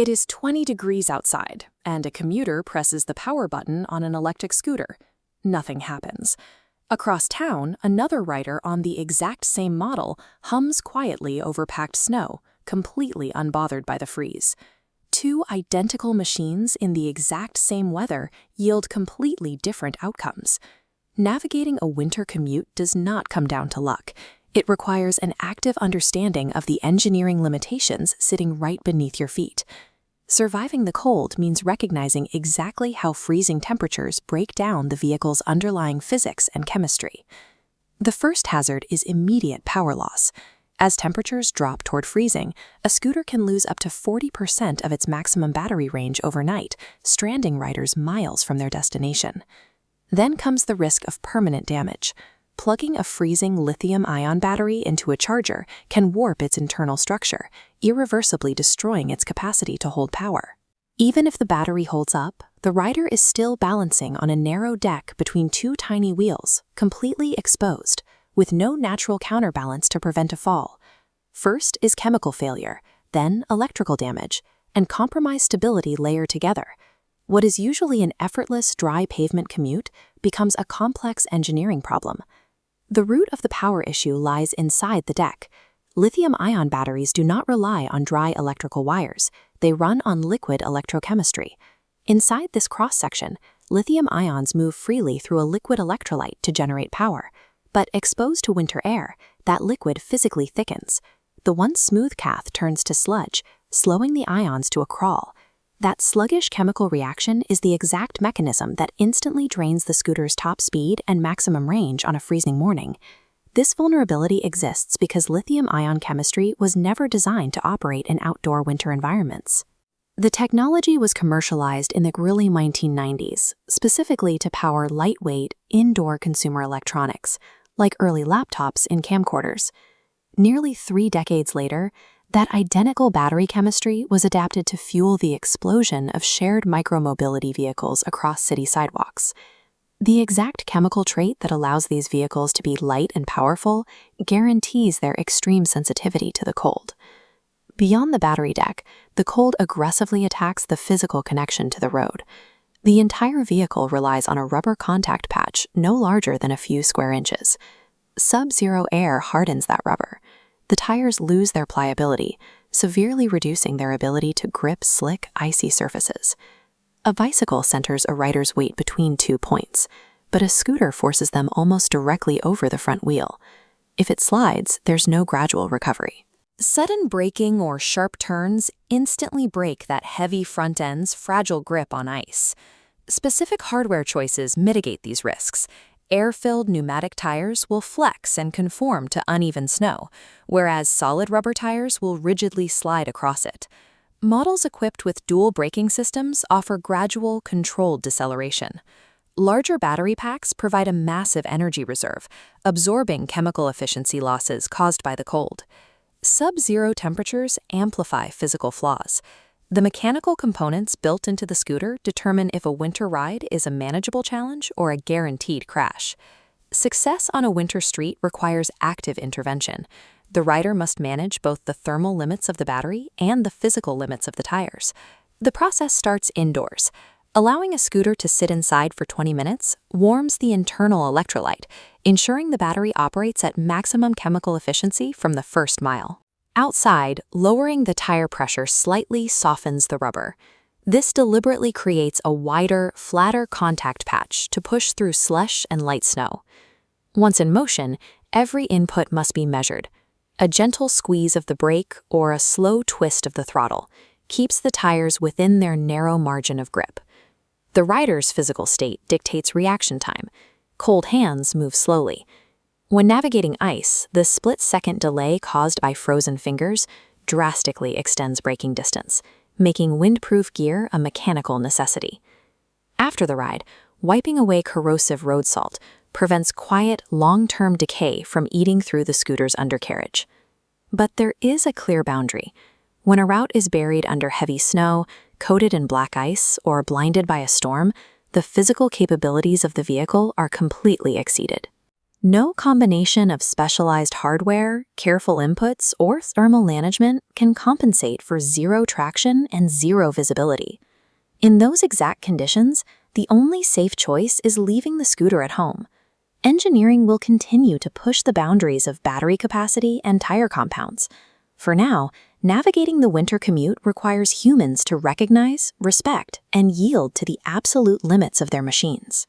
It is 20 degrees outside, and a commuter presses the power button on an electric scooter. Nothing happens. Across town, another rider on the exact same model hums quietly over packed snow, completely unbothered by the freeze. Two identical machines in the exact same weather yield completely different outcomes. Navigating a winter commute does not come down to luck. It requires an active understanding of the engineering limitations sitting right beneath your feet. Surviving the cold means recognizing exactly how freezing temperatures break down the vehicle's underlying physics and chemistry. The first hazard is immediate power loss. As temperatures drop toward freezing, a scooter can lose up to 40% of its maximum battery range overnight, stranding riders miles from their destination. Then comes the risk of permanent damage. Plugging a freezing lithium-ion battery into a charger can warp its internal structure, irreversibly destroying its capacity to hold power. Even if the battery holds up, the rider is still balancing on a narrow deck between two tiny wheels, completely exposed, with no natural counterbalance to prevent a fall. First is chemical failure, then electrical damage, and compromised stability layer together. What is usually an effortless, dry pavement commute becomes a complex engineering problem. The root of the power issue lies inside the deck. Lithium-ion batteries do not rely on dry electrical wires. They run on liquid electrochemistry. Inside this cross-section, lithium ions move freely through a liquid electrolyte to generate power. But exposed to winter air, that liquid physically thickens. The once smooth cath turns to sludge, slowing the ions to a crawl. That sluggish chemical reaction is the exact mechanism that instantly drains the scooter's top speed and maximum range on a freezing morning. This vulnerability exists because lithium-ion chemistry was never designed to operate in outdoor winter environments. The technology was commercialized in the early 1990s, specifically to power lightweight, indoor consumer electronics, like early laptops in camcorders. Nearly 3 decades later, that identical battery chemistry was adapted to fuel the explosion of shared micromobility vehicles across city sidewalks. The exact chemical trait that allows these vehicles to be light and powerful guarantees their extreme sensitivity to the cold. Beyond the battery deck, the cold aggressively attacks the physical connection to the road. The entire vehicle relies on a rubber contact patch no larger than a few square inches. Sub-zero air hardens that rubber. The tires lose their pliability, severely reducing their ability to grip slick, icy surfaces. A bicycle centers a rider's weight between 2 points, but a scooter forces them almost directly over the front wheel. If it slides, there's no gradual recovery. Sudden braking or sharp turns instantly break that heavy front end's fragile grip on ice. Specific hardware choices mitigate these risks. Air-filled pneumatic tires will flex and conform to uneven snow, whereas solid rubber tires will rigidly slide across it. Models equipped with dual braking systems offer gradual, controlled deceleration. Larger battery packs provide a massive energy reserve, absorbing chemical efficiency losses caused by the cold. Sub-zero temperatures amplify physical flaws. The mechanical components built into the scooter determine if a winter ride is a manageable challenge or a guaranteed crash. Success on a winter street requires active intervention. The rider must manage both the thermal limits of the battery and the physical limits of the tires. The process starts indoors. Allowing a scooter to sit inside for 20 minutes warms the internal electrolyte, ensuring the battery operates at maximum chemical efficiency from the first mile. Outside, lowering the tire pressure slightly softens the rubber. This deliberately creates a wider, flatter contact patch to push through slush and light snow. Once in motion, every input must be measured. A gentle squeeze of the brake or a slow twist of the throttle keeps the tires within their narrow margin of grip. The rider's physical state dictates reaction time. Cold hands move slowly. When navigating ice, the split-second delay caused by frozen fingers drastically extends braking distance, making windproof gear a mechanical necessity. After the ride, wiping away corrosive road salt prevents quiet, long-term decay from eating through the scooter's undercarriage. But there is a clear boundary. When a route is buried under heavy snow, coated in black ice, or blinded by a storm, the physical capabilities of the vehicle are completely exceeded. No combination of specialized hardware, careful inputs, or thermal management can compensate for zero traction and zero visibility. In those exact conditions, the only safe choice is leaving the scooter at home. Engineering will continue to push the boundaries of battery capacity and tire compounds. For now, navigating the winter commute requires humans to recognize, respect, and yield to the absolute limits of their machines.